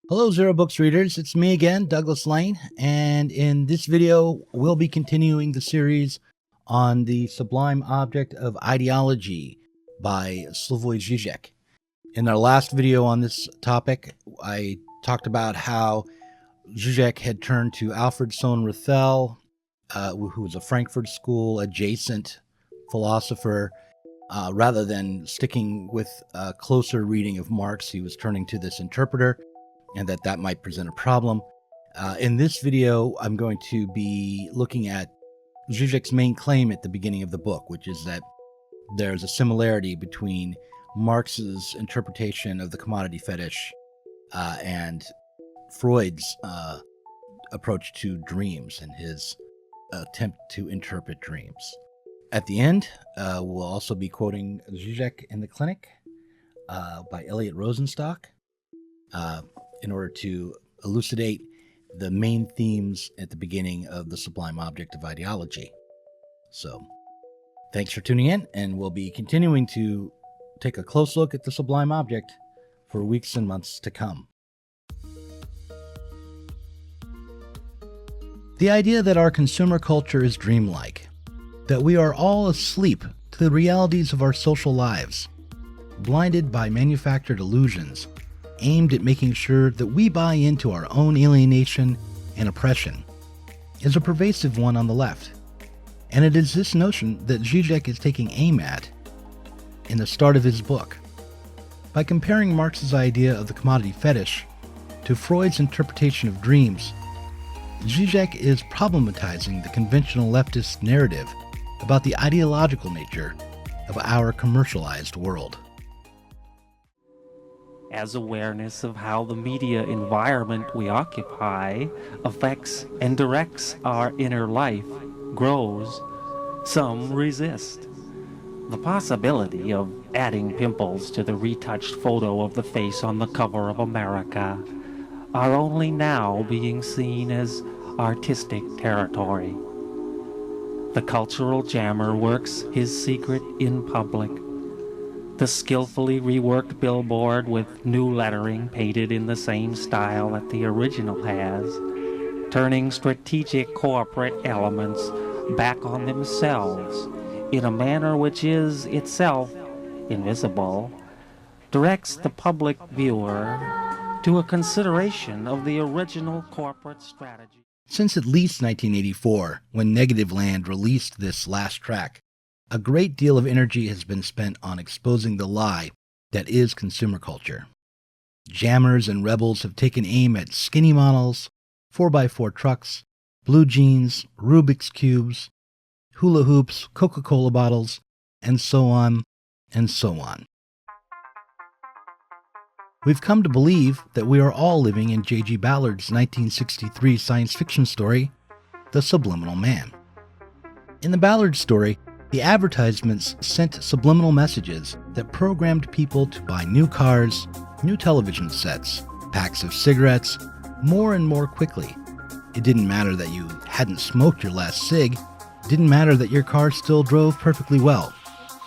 Hello, Zero Books readers. It's me again, Douglas Lane, and in this video, we'll be continuing the series on the Sublime Object of Ideology by Slavoj Zizek. In our last video on this topic, I talked about how Zizek had turned to Alfred Sohn-Rethel, who was a Frankfurt School adjacent philosopher. Rather than sticking with a closer reading of Marx, he was turning to this interpreter, and that might present a problem. In this video, I'm going to be looking at Zizek's main claim at the beginning of the book, which is that there's a similarity between Marx's interpretation of the commodity fetish and Freud's approach to dreams and his attempt to interpret dreams. At the end, we'll also be quoting Zizek in the Clinic by Eliot Rosenstock in order to elucidate the main themes at the beginning of the Sublime Object of Ideology. So, thanks for tuning in, and we'll be continuing to take a close look at the Sublime Object for weeks and months to come. The idea that our consumer culture is dreamlike, that we are all asleep to the realities of our social lives, blinded by manufactured illusions, aimed at making sure that we buy into our own alienation and oppression, is a pervasive one on the left. And it is this notion that Zizek is taking aim at in the start of his book. By comparing Marx's idea of the commodity fetish to Freud's interpretation of dreams, Zizek is problematizing the conventional leftist narrative about the ideological nature of our commercialized world. As awareness of how the media environment we occupy affects and directs our inner life grows, some resist. The possibility of adding pimples to the retouched photo of the face on the cover of America are only now being seen as artistic territory. The cultural jammer works his secret in public. The skillfully reworked billboard with new lettering painted in the same style that the original has, turning strategic corporate elements back on themselves in a manner which is itself invisible, directs the public viewer to a consideration of the original corporate strategy. Since at least 1984, when Negativland released this last track, a great deal of energy has been spent on exposing the lie that is consumer culture. Jammers and rebels have taken aim at skinny models, 4x4 trucks, blue jeans, Rubik's Cubes, hula hoops, Coca-Cola bottles, and so on and so on. We've come to believe that we are all living in J.G. Ballard's 1963 science fiction story, The Subliminal Man. In the Ballard story, the advertisements sent subliminal messages that programmed people to buy new cars, new television sets, packs of cigarettes, more and more quickly. It didn't matter that you hadn't smoked your last cig. It didn't matter that your car still drove perfectly well.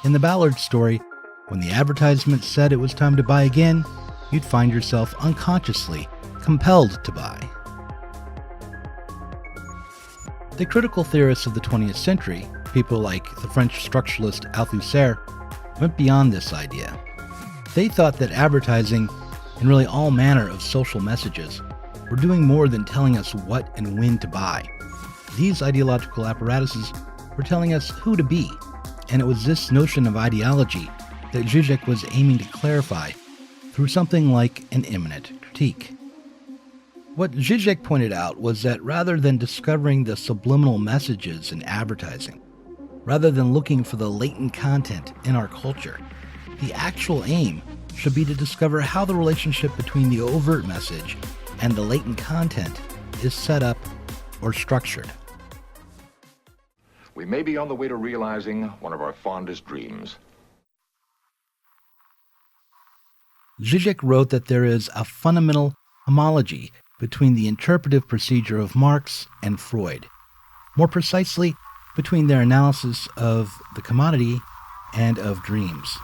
In the Ballard story, when the advertisement said it was time to buy again, you'd find yourself unconsciously compelled to buy. The critical theorists of the 20th century, people like the French structuralist Althusser, went beyond this idea. They thought that advertising and really all manner of social messages were doing more than telling us what and when to buy. These ideological apparatuses were telling us who to be, and it was this notion of ideology that Zizek was aiming to clarify through something like an immanent critique. What Zizek pointed out was that rather than discovering the subliminal messages in advertising, rather than looking for the latent content in our culture, the actual aim should be to discover how the relationship between the overt message and the latent content is set up or structured. We may be on the way to realizing one of our fondest dreams. Zizek wrote that there is a fundamental homology between the interpretive procedure of Marx and Freud. More precisely, between their analysis of the commodity and of dreams.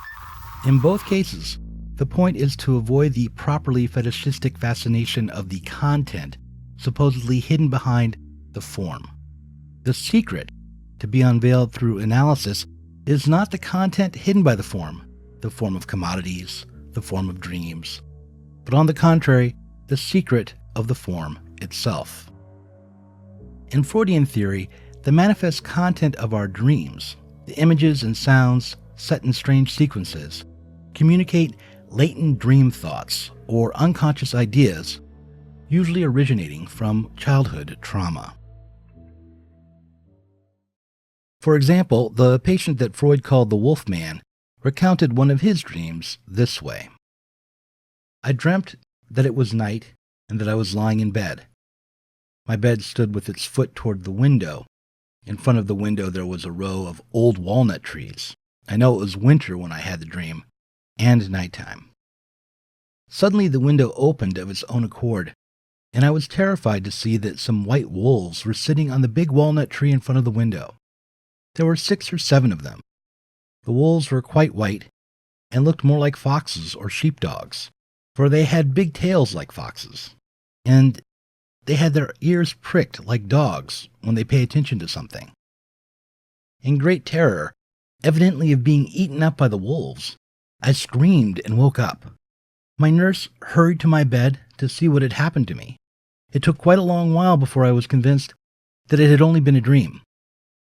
In both cases, The point is to avoid the properly fetishistic fascination of the content supposedly hidden behind the form. The secret, to be unveiled through analysis, is not the content hidden by the form of commodities, the form of dreams, but on the contrary, the secret of the form itself. In Freudian theory, the manifest content of our dreams, the images and sounds set in strange sequences, communicate latent dream thoughts or unconscious ideas, usually originating from childhood trauma. For example, the patient that Freud called the Wolf Man recounted one of his dreams this way. I dreamt that it was night and that I was lying in bed. My bed stood with its foot toward the window. In front of the window there was a row of old walnut trees. I know it was winter when I had the dream, and nighttime. Suddenly the window opened of its own accord, and I was terrified to see that some white wolves were sitting on the big walnut tree in front of the window. There were 6 or 7 of them. The wolves were quite white and looked more like foxes or sheepdogs, for they had big tails like foxes, and they had their ears pricked like dogs when they pay attention to something. In great terror, evidently of being eaten up by the wolves, I screamed and woke up. My nurse hurried to my bed to see what had happened to me. It took quite a long while before I was convinced that it had only been a dream.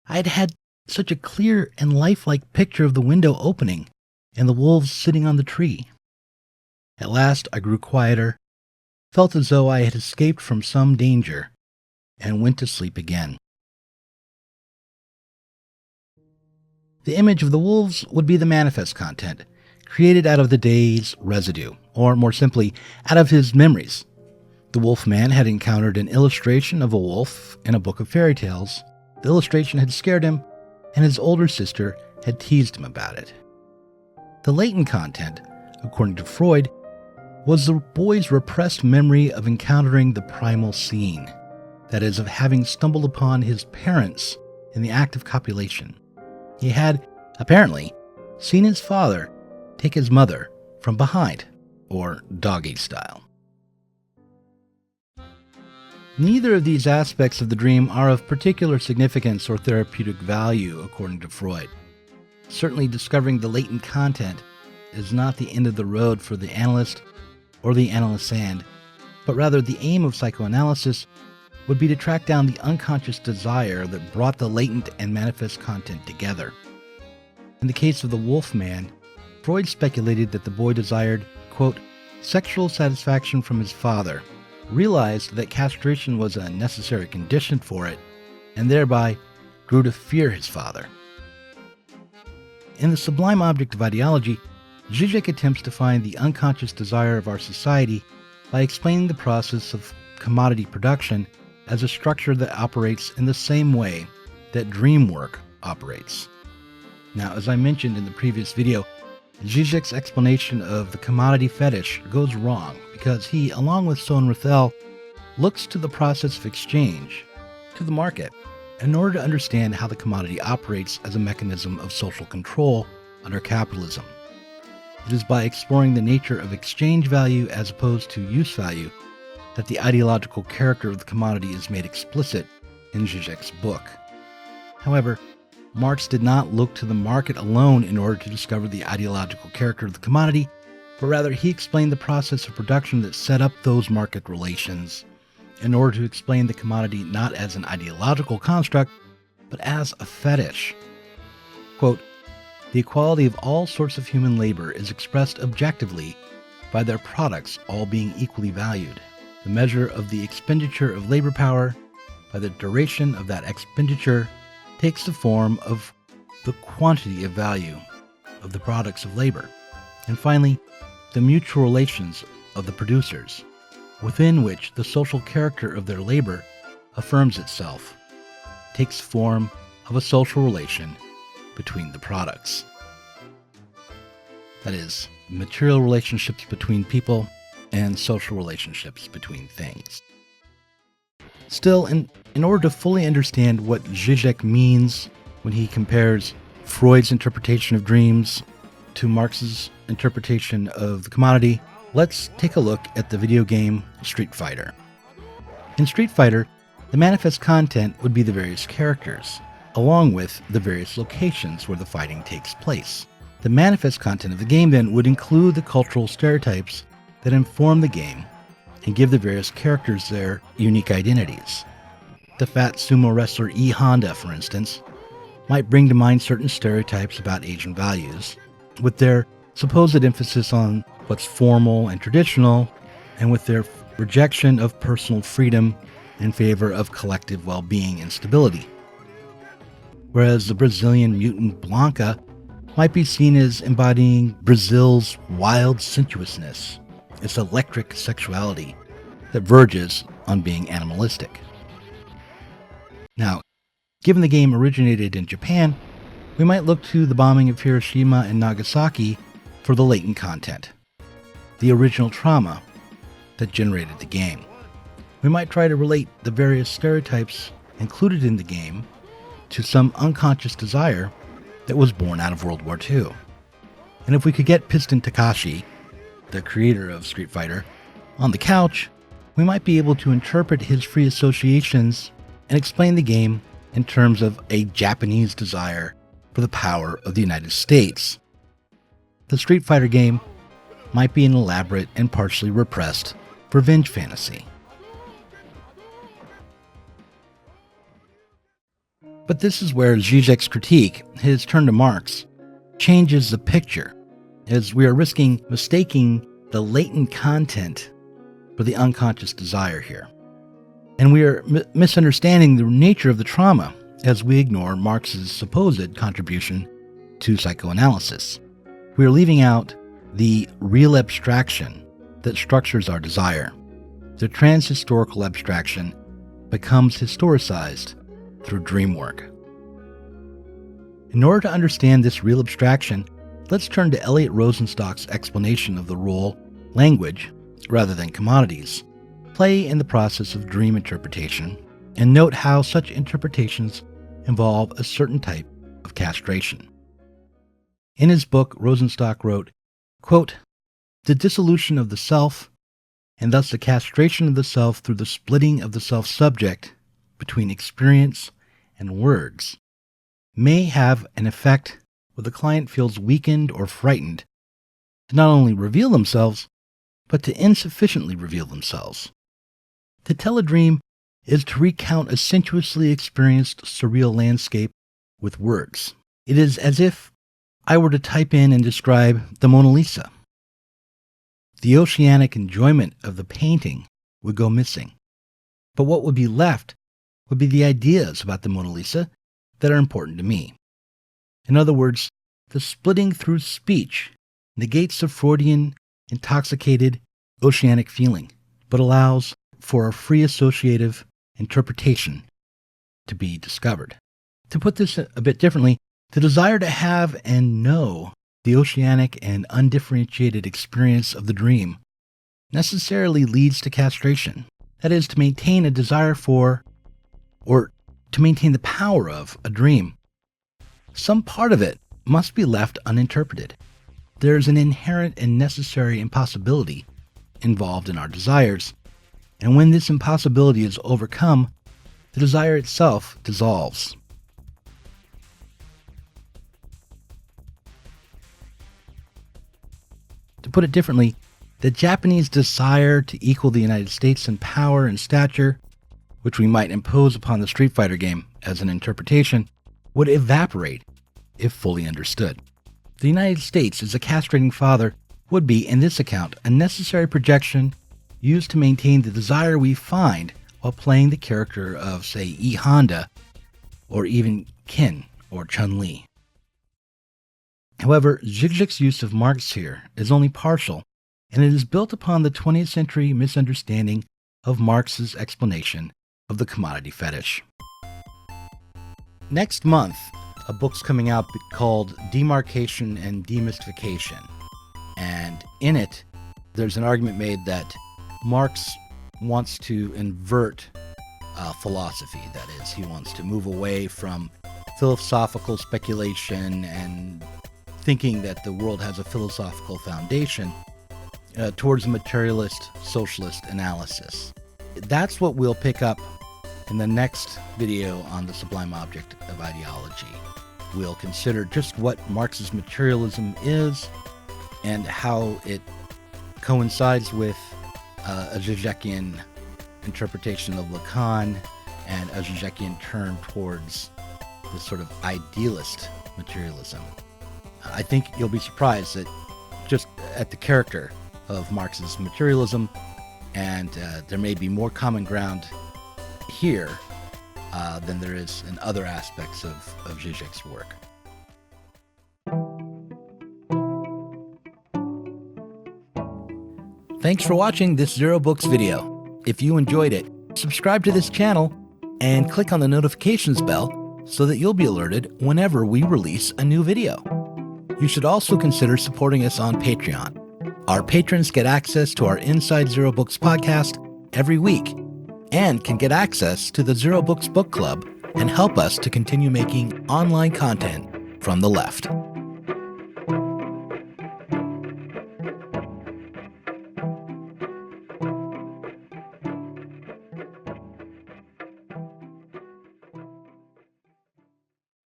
I had had such a clear and lifelike picture of the window opening and the wolves sitting on the tree. At last I grew quieter, felt as though I had escaped from some danger, and went to sleep again. The image of the wolves would be the manifest content, created out of the day's residue, or more simply, out of his memories. The wolf man had encountered an illustration of a wolf in a book of fairy tales. The illustration had scared him, and his older sister had teased him about it. The latent content, according to Freud, was the boy's repressed memory of encountering the primal scene, that is, of having stumbled upon his parents in the act of copulation. He had, apparently, seen his father take his mother from behind, or doggy style. Neither of these aspects of the dream are of particular significance or therapeutic value, according to Freud. Certainly discovering the latent content is not the end of the road for the analyst or the analysand, but rather the aim of psychoanalysis would be to track down the unconscious desire that brought the latent and manifest content together. In the case of the wolf man, Freud speculated that the boy desired, quote, sexual satisfaction from his father, realized that castration was a necessary condition for it, and thereby grew to fear his father. In the Sublime Object of Ideology, Zizek attempts to find the unconscious desire of our society by explaining the process of commodity production as a structure that operates in the same way that dream work operates. Now, as I mentioned in the previous video, Zizek's explanation of the commodity fetish goes wrong because he, along with Sohn-Rethel, looks to the process of exchange, to the market, in order to understand how the commodity operates as a mechanism of social control under capitalism. It is by exploring the nature of exchange value as opposed to use value that the ideological character of the commodity is made explicit in Zizek's book. However, Marx did not look to the market alone in order to discover the ideological character of the commodity, but rather he explained the process of production that set up those market relations in order to explain the commodity not as an ideological construct, but as a fetish. Quote, the equality of all sorts of human labor is expressed objectively by their products all being equally valued. The measure of the expenditure of labor power by the duration of that expenditure takes the form of the quantity of value of the products of labor. And finally, the mutual relations of the producers, within which the social character of their labor affirms itself, takes form of a social relation between the products. That is, material relationships between people and social relationships between things. Still, in order to fully understand what Zizek means when he compares Freud's interpretation of dreams to Marx's interpretation of the commodity, let's take a look at the video game Street Fighter. In Street Fighter, the manifest content would be the various characters, along with the various locations where the fighting takes place. The manifest content of the game then would include the cultural stereotypes that inform the game and give the various characters their unique identities. The fat sumo wrestler E. Honda, for instance, might bring to mind certain stereotypes about Asian values, with their supposed emphasis on what's formal and traditional, and with their rejection of personal freedom in favor of collective well-being and stability. Whereas the Brazilian mutant Blanca might be seen as embodying Brazil's wild sensuousness, its electric sexuality that verges on being animalistic. Now, given the game originated in Japan, we might look to the bombing of Hiroshima and Nagasaki for the latent content, the original trauma that generated the game. We might try to relate the various stereotypes included in the game to some unconscious desire that was born out of World War II. And if we could get Piston Takashi, the creator of Street Fighter, on the couch, we might be able to interpret his free associations and explain the game in terms of a Japanese desire for the power of the United States. The Street Fighter game might be an elaborate and partially repressed revenge fantasy. But this is where Zizek's critique, his turn to Marx, changes the picture, as we are risking mistaking the latent content for the unconscious desire here. And we are misunderstanding the nature of the trauma as we ignore Marx's supposed contribution to psychoanalysis. We are leaving out the real abstraction that structures our desire. The transhistorical abstraction becomes historicized through dream work. In order to understand this real abstraction, let's turn to Eliot Rosenstock's explanation of the role language, rather than commodities, play in the process of dream interpretation, and note how such interpretations involve a certain type of castration. In his book, Rosenstock wrote, quote, "The dissolution of the self, and thus the castration of the self through the splitting of the self-subject between experience and words, may have an effect where the client feels weakened or frightened to not only reveal themselves, but to insufficiently reveal themselves. To tell a dream is to recount a sensuously experienced surreal landscape with words. It is as if I were to type in and describe the Mona Lisa. The oceanic enjoyment of the painting would go missing, but what would be left would be the ideas about the Mona Lisa that are important to me. In other words, the splitting through speech negates the Freudian, intoxicated, oceanic feeling, but allows for a free associative interpretation to be discovered. To put this a bit differently, the desire to have and know the oceanic and undifferentiated experience of the dream necessarily leads to castration. That is, to maintain a desire for, or to maintain the power of, a dream, some part of it must be left uninterpreted. There is an inherent and necessary impossibility involved in our desires, and when this impossibility is overcome, the desire itself dissolves. To put it differently, the Japanese desire to equal the United States in power and stature, which we might impose upon the Street Fighter game as an interpretation, would evaporate if fully understood. The United States as a castrating father would be, in this account, a necessary projection used to maintain the desire we find while playing the character of, say, E. Honda, or even Ken or Chun-Li. However, Zizek's use of Marx here is only partial, and it is built upon the 20th century misunderstanding of Marx's explanation of the commodity fetish. Next month, a book's coming out called Demarcation and Demystification, and in it, there's an argument made that Marx wants to invert philosophy. That is, he wants to move away from philosophical speculation and thinking that the world has a philosophical foundation towards a materialist socialist analysis. That's what we'll pick up in the next video on the Sublime Object of Ideology. We'll consider just what Marx's materialism is and how it coincides with a Zizekian interpretation of Lacan and a Zizekian turn towards this sort of idealist materialism. I think you'll be surprised that just at the character of Marx's materialism, and there may be more common ground here than there is in other aspects of Zizek's work. Thanks for watching this Zero Books video. If you enjoyed it, subscribe to this channel and click on the notifications bell so that you'll be alerted whenever we release a new video. You should also consider supporting us on Patreon. Our patrons get access to our Inside Zero Books podcast every week and can get access to the Zero Books Book Club and help us to continue making online content from the left.